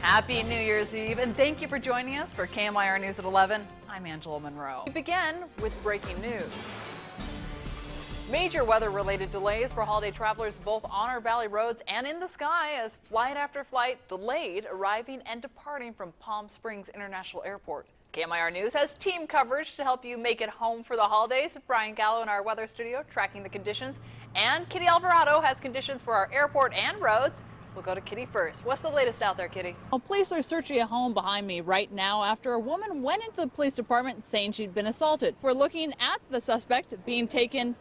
Happy New Year's Eve, and thank you for joining us for KMIR News at 11. I'm Angela Monroe. We begin with breaking news. Major weather-related delays for holiday travelers both on our valley roads and in the sky as flight after flight delayed arriving and departing from Palm Springs International Airport. KMIR News has team coverage to help you make it home for the holidays. Brian Gallo in our weather studio tracking the conditions, and Kitty Alvarado has conditions for our airport and roads. We'll go to Kitty first. What's the latest out there, Kitty? Well, police are searching a home behind me right now after a woman went into the police department saying she'd been assaulted. We're looking at the suspect being taken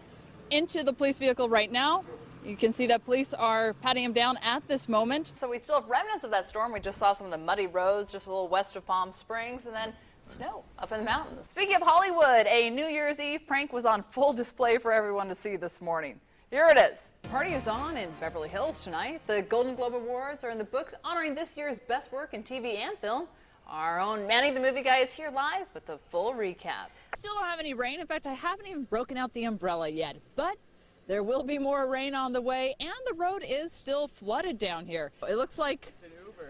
into the police vehicle right now. You can see that police are patting him down at this moment. So we still have remnants of that storm. We just saw some of the muddy roads just a little west of Palm Springs, and then snow up in the mountains. Speaking of Hollywood, a New Year's Eve prank was on full display for everyone to see this morning. Here it is. The party is on in Beverly Hills tonight. The Golden Globe Awards are in the books honoring this year's best work in TV and film. Our own Manny the Movie Guy is here live with the full recap. Still don't have any rain. In fact, I haven't even broken out the umbrella yet, but there will be more rain on the way, and the road is still flooded down here. It looks like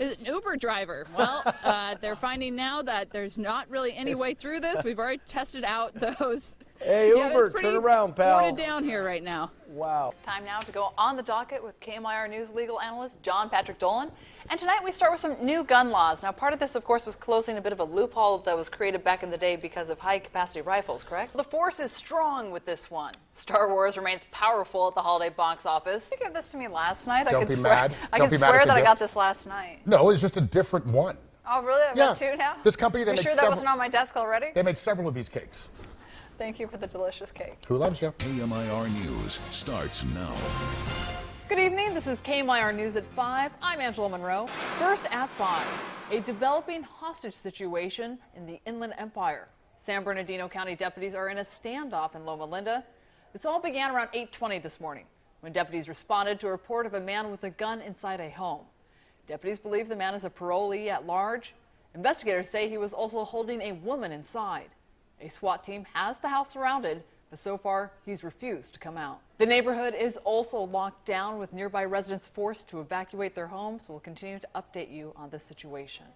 it's an Uber driver. Well, they're finding now that there's not really any way through this. We've already tested out those. Hey, Uber, turn around, pal. Flooded down here right now. Wow. Time now to go on the docket with KMIR News legal analyst John Patrick Dolan. And tonight we start with some new gun laws. Now, part of this, of course, was closing a bit of a loophole that was created back in the day because of high-capacity rifles, correct? The force is strong with this one. Star Wars remains powerful at the holiday box office. You gave this to me last night. Don't be mad. I could swear that I got this last night. No, it's just a different one. Oh, really? I've got two now? This company, they You make sure that wasn't on my desk already? They make several of these cakes. Thank you for the delicious cake. Who loves you? KMIR News starts now. Good evening. This is KMIR News at 5. I'm Angela Monroe. First at 5, a developing hostage situation in the Inland Empire. San Bernardino County deputies are in a standoff in Loma Linda. This all began around 8:20 this morning when deputies responded to a report of a man with a gun inside a home. Deputies believe the man is a parolee at large. Investigators say he was also holding a woman inside. A SWAT team has the house surrounded, but so far he's refused to come out. The neighborhood is also locked down with nearby residents forced to evacuate their homes. We'll continue to update you on this situation.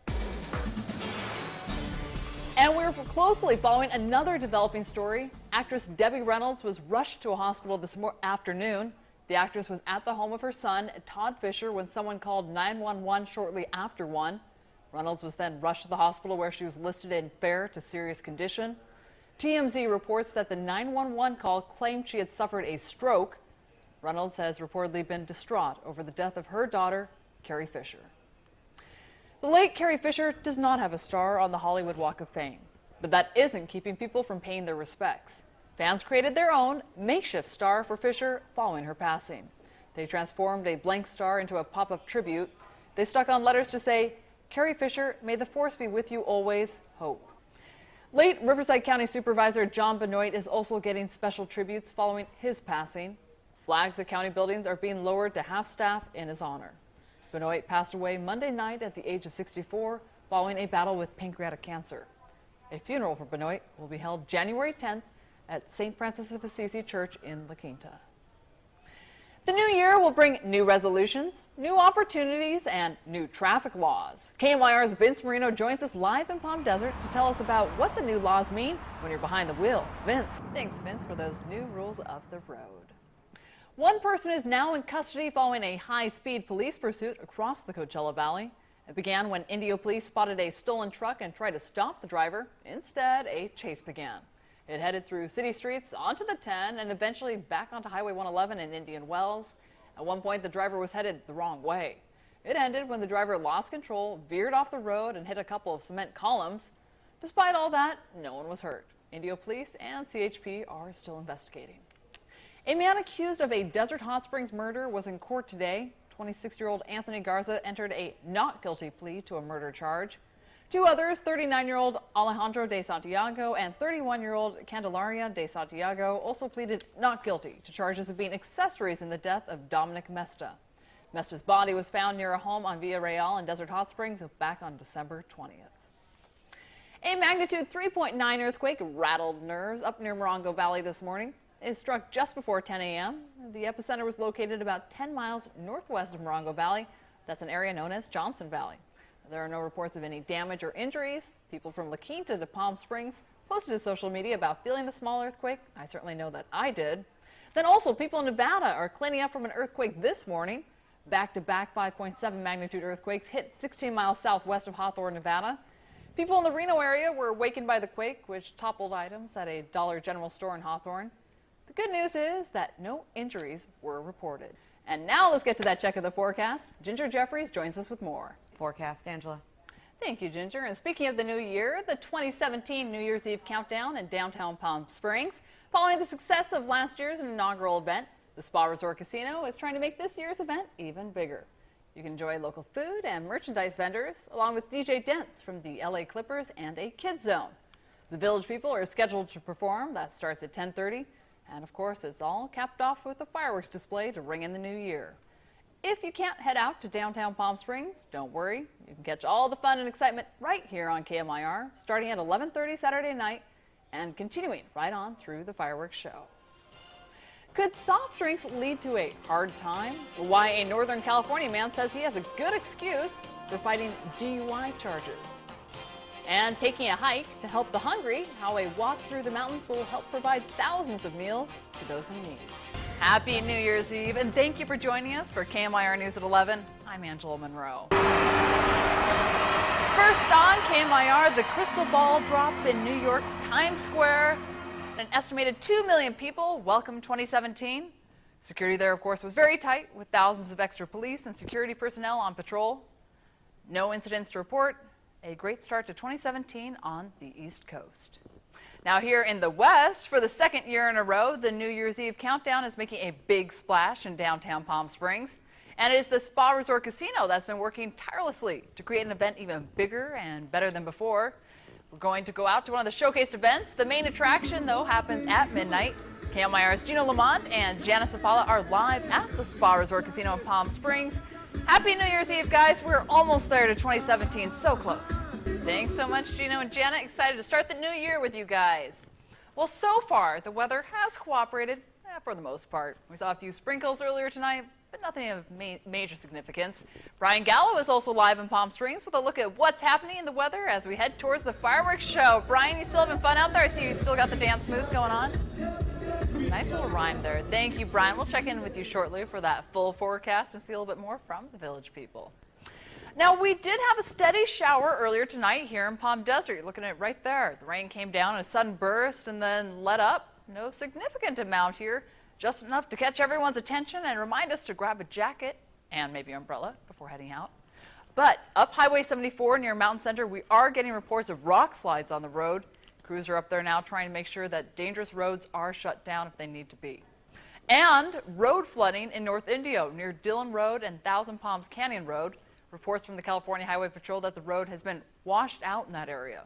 And we're closely following another developing story. Actress Debbie Reynolds was rushed to a hospital this afternoon. The actress was at the home of her son, Todd Fisher, when someone called 911 shortly after 1. Reynolds was then rushed to the hospital where she was listed in fair to serious condition. TMZ reports that the 911 call claimed she had suffered a stroke. Reynolds has reportedly been distraught over the death of her daughter, Carrie Fisher. The late Carrie Fisher does not have a star on the Hollywood Walk of Fame, but that isn't keeping people from paying their respects. Fans created their own makeshift star for Fisher following her passing. They transformed a blank star into a pop-up tribute. They stuck on letters to say, "Carrie Fisher, may the force be with you always, hope." Late Riverside County Supervisor John Benoit is also getting special tributes following his passing. Flags at county buildings are being lowered to half-staff in his honor. Benoit passed away Monday night at the age of 64 following a battle with pancreatic cancer. A funeral for Benoit will be held January 10th at St. Francis of Assisi Church in La Quinta. The new year will bring new resolutions, new opportunities, and new traffic laws. KMIR's Vince Marino joins us live in Palm Desert to tell us about what the new laws mean when you're behind the wheel. Vince. Thanks, Vince, for those new rules of the road. One person is now in custody following a high-speed police pursuit across the Coachella Valley. It began when Indio police spotted a stolen truck and tried to stop the driver. Instead, a chase began. It headed through city streets, onto the 10, and eventually back onto Highway 111 in Indian Wells. At one point, the driver was headed the wrong way. It ended when the driver lost control, veered off the road, and hit a couple of cement columns. Despite all that, no one was hurt. Indio police and CHP are still investigating. A man accused of a Desert Hot Springs murder was in court today. 26-year-old Anthony Garza entered a not guilty plea to a murder charge. Two others, 39-year-old Alejandro de Santiago and 31-year-old Candelaria de Santiago, also pleaded not guilty to charges of being accessories in the death of Dominic Mesta. Mesta's body was found near a home on Villa Real in Desert Hot Springs back on December 20th. A magnitude 3.9 earthquake rattled nerves up near Monroe Valley this morning. It struck just before 10 a.m. The epicenter was located about 10 miles northwest of Monroe Valley. That's an area known as Johnson Valley. There are no reports of any damage or injuries. People from La Quinta to Palm Springs posted to social media about feeling the small earthquake. I certainly know that I did. Then also, people in Nevada are cleaning up from an earthquake this morning. Back-to-back 5.7 magnitude earthquakes hit 16 miles southwest of Hawthorne, Nevada. People in the Reno area were awakened by the quake, which toppled items at a Dollar General store in Hawthorne. The good news is that no injuries were reported. And now let's get to that check of the forecast. Ginger Jeffries joins us with more. Forecast, Angela. Thank you, Ginger. And speaking of the new year, the 2017 New Year's Eve countdown in downtown Palm Springs. Following the success of last year's inaugural event, the Spa Resort Casino is trying to make this year's event even bigger. You can enjoy local food and merchandise vendors, along with DJ Dents from the LA Clippers and a kids zone. The Village people are scheduled to perform. That starts at 10:30. And of course, it's all capped off with a fireworks display to ring in the new year. If you can't head out to downtown Palm Springs, don't worry. You can catch all the fun and excitement right here on KMIR, starting at 11:30 Saturday night and continuing right on through the fireworks show. Could soft drinks lead to a hard time? Why a Northern California man says he has a good excuse for fighting DUI charges. And taking a hike to help the hungry, how a walk through the mountains will help provide thousands of meals to those in need. Happy New Year's Eve, and thank you for joining us for KMIR News at 11. I'm Angela Monroe. First on KMIR, the crystal ball drop in New York's Times Square. An estimated 2 million people welcomed 2017. Security there, of course, was very tight, with thousands of extra police and security personnel on patrol. No incidents to report. A great start to 2017 on the East Coast. Now here in the West, for the second year in a row, the New Year's Eve countdown is making a big splash in downtown Palm Springs. And it is the Spa Resort Casino that's been working tirelessly to create an event even bigger and better than before. We're going to go out to one of the showcased events. The main attraction, though, happens at midnight. KMIR's Gino Lamont and Janice Zapala are live at the Spa Resort Casino in Palm Springs. Happy New Year's Eve, guys. We're almost there to 2017. So close. Thanks so much, Gino and Janet. Excited to start the new year with you guys. Well, so far, the weather has cooperated for the most part. We saw a few sprinkles earlier tonight, but nothing of major significance. Brian Gallo is also live in Palm Springs with a look at what's happening in the weather as we head towards the fireworks show. Brian, you still having fun out there? I see you still got the dance moves going on. Nice little rhyme there. Thank you, Brian. We'll check in with you shortly for that full forecast and see a little bit more from the Village people. Now, we did have a steady shower earlier tonight here in Palm Desert. You're looking at it right there. The rain came down in a sudden burst and then let up. No significant amount here, just enough to catch everyone's attention and remind us to grab a jacket and maybe an umbrella before heading out. But up Highway 74 near Mountain Center, we are getting reports of rock slides on the road. Crews are up there now trying to make sure that dangerous roads are shut down if they need to be. And road flooding in North Indio near Dillon Road and Thousand Palms Canyon Road. Reports from the California Highway Patrol that the road has been washed out in that area.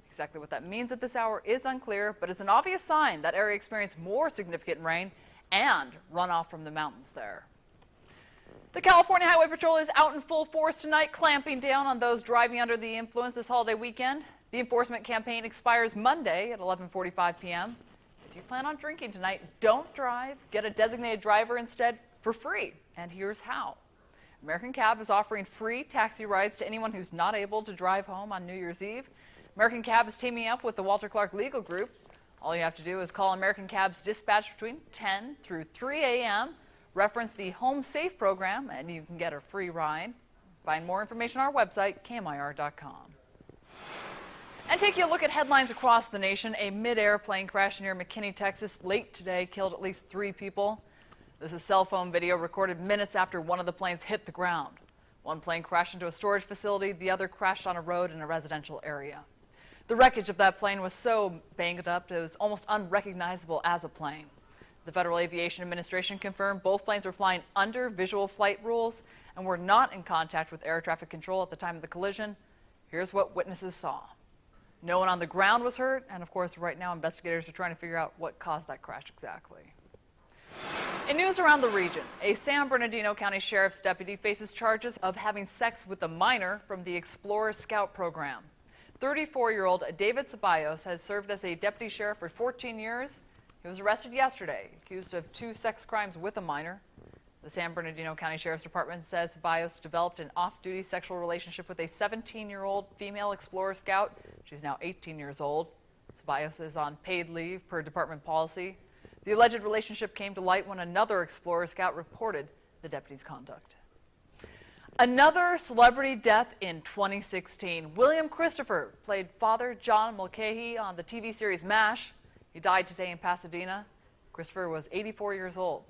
Exactly what that means at this hour is unclear, but it's an obvious sign that area experienced more significant rain and runoff from the mountains there. The California Highway Patrol is out in full force tonight, clamping down on those driving under the influence this holiday weekend. The enforcement campaign expires Monday at 11:45 p.m. If you plan on drinking tonight, don't drive. Get a designated driver instead for free. And here's how. American Cab is offering free taxi rides to anyone who's not able to drive home on New Year's Eve. American Cab is teaming up with the Walter Clark Legal Group. All you have to do is call American Cab's dispatch between 10 through 3 a.m., reference the Home Safe program, and you can get a free ride. Find more information on our website, KMIR.com. And taking a look at headlines across the nation, a mid-air plane crash near McKinney, Texas late today killed at least 3 people. This is cell phone video recorded minutes after one of the planes hit the ground. One plane crashed into a storage facility, the other crashed on a road in a residential area. The wreckage of that plane was so banged up that it was almost unrecognizable as a plane. The Federal Aviation Administration confirmed both planes were flying under visual flight rules and were not in contact with air traffic control at the time of the collision. Here's what witnesses saw. No one on the ground was hurt, and of course, right now investigators are trying to figure out what caused that crash exactly. In news around the region, a San Bernardino County Sheriff's deputy faces charges of having sex with a minor from the Explorer Scout program. 34-year-old David Ceballos has served as a deputy sheriff for 14 years. He was arrested yesterday, accused of 2 sex crimes with a minor. The San Bernardino County Sheriff's Department says Ceballos developed an off-duty sexual relationship with a 17-year-old female Explorer Scout. She's now 18 years old. Ceballos is on paid leave per department policy. The alleged relationship came to light when another Explorer Scout reported the deputy's conduct. Another celebrity death in 2016. William Christopher played Father John Mulcahy on the TV series MASH. He died today in Pasadena. Christopher was 84 years old.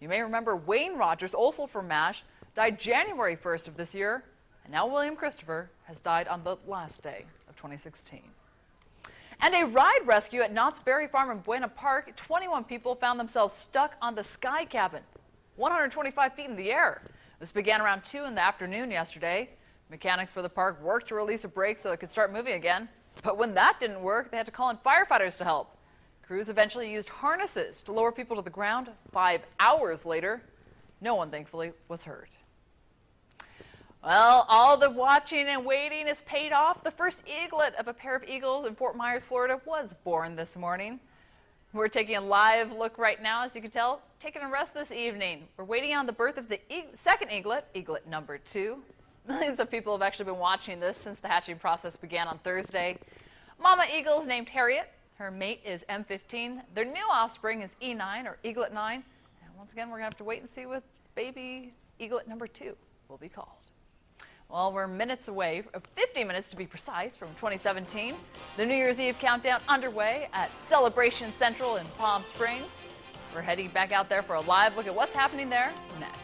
You may remember Wayne Rogers, also from MASH, died January 1st of this year. And now William Christopher has died on the last day of 2016. And a ride rescue at Knott's Berry Farm in Buena Park. 21 people found themselves stuck on the sky cabin, 125 feet in the air. This began around 2 in the afternoon yesterday. Mechanics for the park worked to release a brake so it could start moving again. But when that didn't work, they had to call in firefighters to help. Crews eventually used harnesses to lower people to the ground. 5 hours later, no one, thankfully, was hurt. Well, all the watching and waiting is paid off. The first eaglet of a pair of eagles in Fort Myers, Florida, was born this morning. We're taking a live look right now, as you can tell, taking a rest this evening. We're waiting on the birth of the second eaglet, eaglet number 2. Millions of people have actually been watching this since the hatching process began on Thursday. Mama eagle is named Harriet. Her mate is M15. Their new offspring is E9, or eaglet 9. And once again, we're going to have to wait and see what baby eaglet number 2 will be called. Well, we're minutes away, 50 minutes to be precise, from 2017. The New Year's Eve countdown underway at Celebration Central in Palm Springs. We're heading back out there for a live look at what's happening there next.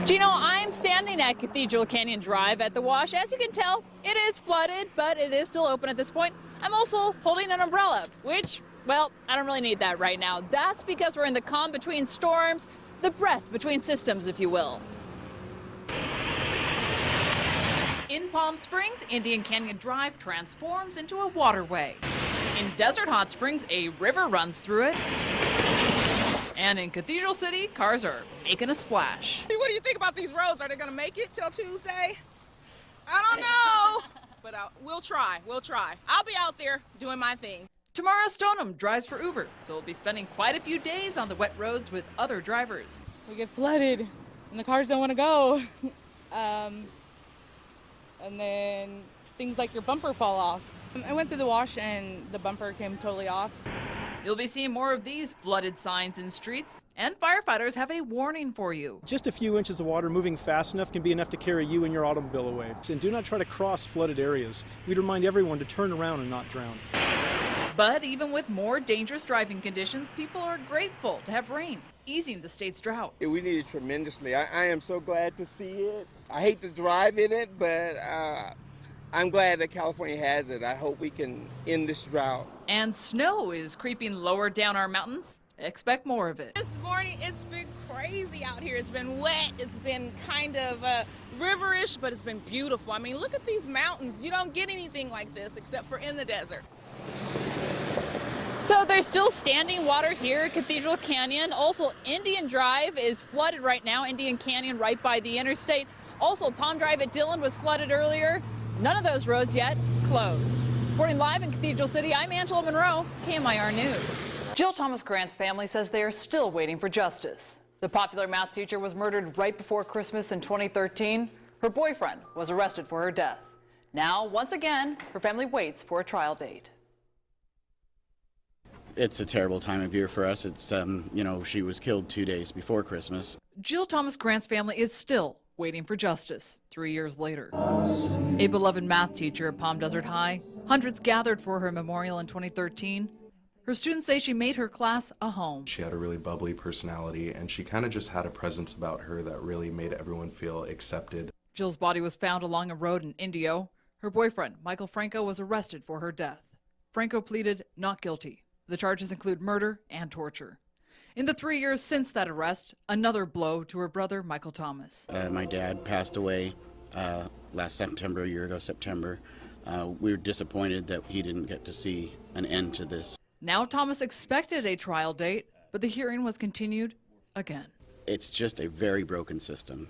Gino, I'm standing at Cathedral Canyon Drive at the Wash. As you can tell, it is flooded, but it is still open at this point. I'm also holding an umbrella, which, well, I don't really need that right now. That's because we're in the calm between storms, the breath between systems, if you will. In Palm Springs, Indian Canyon Drive transforms into a waterway. In Desert Hot Springs, a river runs through it. And in Cathedral City, cars are making a splash. What do you think about these roads? Are they going to make it till Tuesday? I don't know. But we'll try. We'll try. I'll be out there doing my thing. Tamara Stoneham drives for Uber, so we'll be spending quite a few days on the wet roads with other drivers. We get flooded and the cars don't want to go. And then things like your bumper fall off. I went through the wash and the bumper came totally off. You'll be seeing more of these flooded signs in streets, and firefighters have a warning for you. Just a few inches of water moving fast enough can be enough to carry you and your automobile away. And do not try to cross flooded areas. We'd remind everyone to turn around and not drown. But even with more dangerous driving conditions, people are grateful to have rain, easing the state's drought. We need it tremendously. I am so glad to see it. I hate to drive in it, but I'm glad that California has it. I hope we can end this drought. And snow is creeping lower down our mountains. Expect more of it. This morning, it's been crazy out here. It's been wet. It's been kind of riverish, but it's been beautiful. I mean, look at these mountains. You don't get anything like this except for in the desert. So there's still standing water here at Cathedral Canyon. Also, Indian Drive is flooded right now. Indian Canyon right by the interstate. Also, Palm Drive at Dillon was flooded earlier. None of those roads yet closed. Reporting live in Cathedral City, I'm Angela Monroe, KMIR News. Jill Thomas Grant's family says they are still waiting for justice. The popular math teacher was murdered right before Christmas in 2013. Her boyfriend was arrested for her death. Now, once again, her family waits for a trial date. It's a terrible time of year for us. It's, she was killed 2 days before Christmas. Jill Thomas Grant's family is still waiting for justice 3 years later. A beloved math teacher at Palm Desert High, hundreds gathered for her memorial in 2013. Her students say she made her class a home. She had a really bubbly personality, and she kind of just had a presence about her that really made everyone feel accepted. Jill's body was found along a road in Indio. Her boyfriend, Michael Franco, was arrested for her death. Franco pleaded not guilty. The charges include murder and torture. In the 3 years since that arrest, another blow to her brother, Michael Thomas. My dad passed away last September, a year ago, September. We were disappointed that he didn't get to see an end to this. Now Thomas expected a trial date, but the hearing was continued again. It's just a very broken system.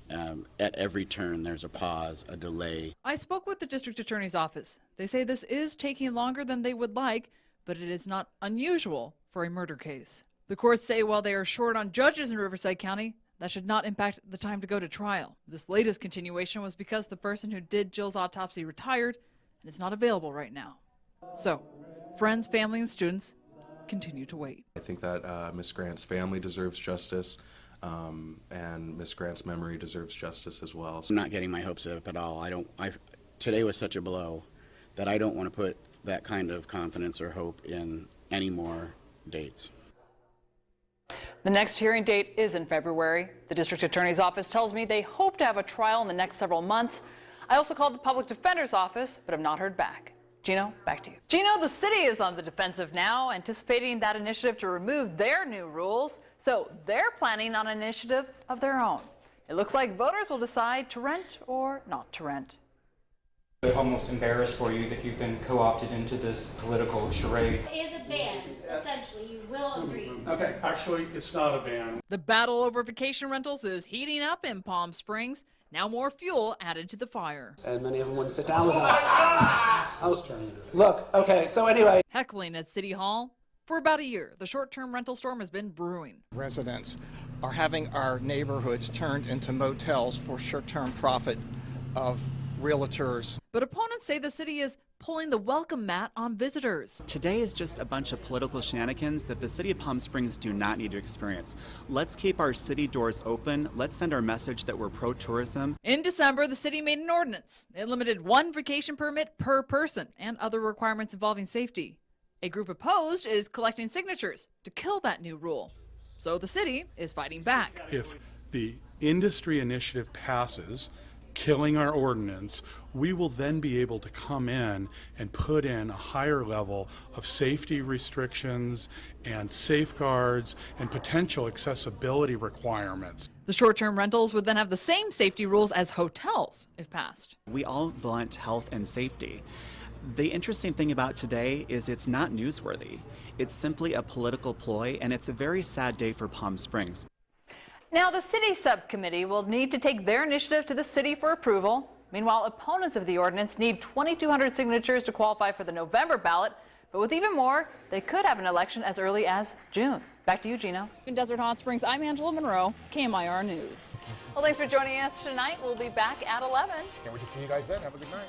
At every turn, there's a pause, a delay. I spoke with the district attorney's office. They say this is taking longer than they would like, but it is not unusual for a murder case. The courts say while they are short on judges in Riverside County, that should not impact the time to go to trial. This latest continuation was because the person who did Jill's autopsy retired and is not available right now. So, friends, family, and students continue to wait. I think that Miss Grant's family deserves justice, and Miss Grant's memory deserves justice as well. I'm not getting my hopes up at all. Today was such a blow that I don't want to put that kind of confidence or hope in any more dates. The next hearing date is in February. The district attorney's office tells me they hope to have a trial in the next several months. I also called the public defender's office, but have not heard back. Gino, back to you. Gino, the city is on the defensive now, anticipating that initiative to remove their new rules. So they're planning on an initiative of their own. It looks like voters will decide to rent or not to rent. I'm almost embarrassed for you that you've been co-opted into this political charade. It is a ban, essentially. You will agree. Okay. Actually, it's not a ban. The battle over vacation rentals is heating up in Palm Springs. Now more fuel added to the fire. And many of them want to sit down with us. Look, okay, so anyway. Heckling at City Hall. For about a year, the short-term rental storm has been brewing. Residents are having our neighborhoods turned into motels for short-term profit of realtors. But opponents say the city is pulling the welcome mat on visitors. Today is just a bunch of political shenanigans that the city of Palm Springs do not need to experience. Let's keep our city doors open. Let's send our message that we're pro-tourism. In December, the city made an ordinance. It limited one vacation permit per person and other requirements involving safety. A group opposed is collecting signatures to kill that new rule. So the city is fighting back. If the industry initiative passes, killing our ordinance, we will then be able to come in and put in a higher level of safety restrictions and safeguards and potential accessibility requirements. The short-term rentals would then have the same safety rules as hotels if passed. We all blunt health and safety. The interesting thing about today is it's not newsworthy. It's simply a political ploy, and it's a very sad day for Palm Springs. Now, the city subcommittee will need to take their initiative to the city for approval. Meanwhile, opponents of the ordinance need 2,200 signatures to qualify for the November ballot. But with even more, they could have an election as early as June. Back to you, Gino. In Desert Hot Springs, I'm Angela Monroe, KMIR News. Well, thanks for joining us tonight. We'll be back at 11. Can't wait to see you guys then. Have a good night.